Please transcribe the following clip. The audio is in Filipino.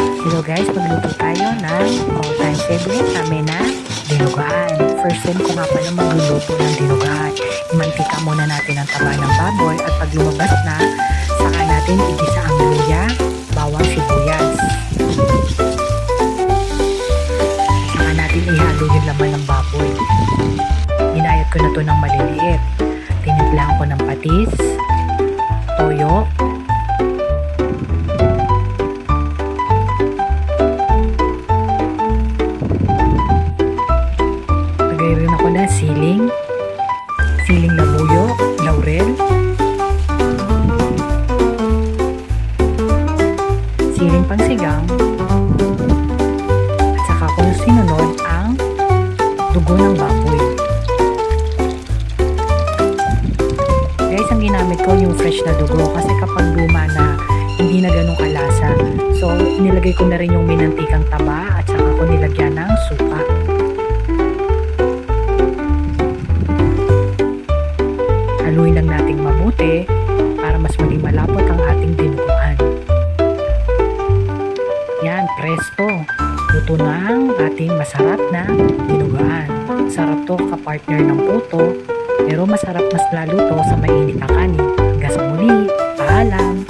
Hello guys, magluto tayo ng all-time favorite namin na dinugaan. First time ko nga pala magluluto ng dinugaan. Imantika muna natin ang taba ng baboy at pag lumabas na, saka natin igisa ang luya, bawang sibuyas. Saka natin ihalo yung laman ng baboy. Inayat ko na to ng maliliit. Tinimplaan ko ng patis, toyo, rin ako na siling labuyo, laurel, siling pangsigang, at saka ko sinunod ang dugo ng baboy. Guys, ang ginamit ko yung fresh na dugo kasi kapag luma na hindi na ganun kalasa. So, inilagay ko na rin yung minantikang taba at saka ko nilagyan ng suka. Haluin lang nating mabuti para mas maging malapot ang ating dinuguan. Yan, presto! Luto na ang ating masarap na dinuguan. Sarap to kapartner ng puto, pero masarap mas lalo to sa mainit na kanin. Hanggang sa muli, paalam!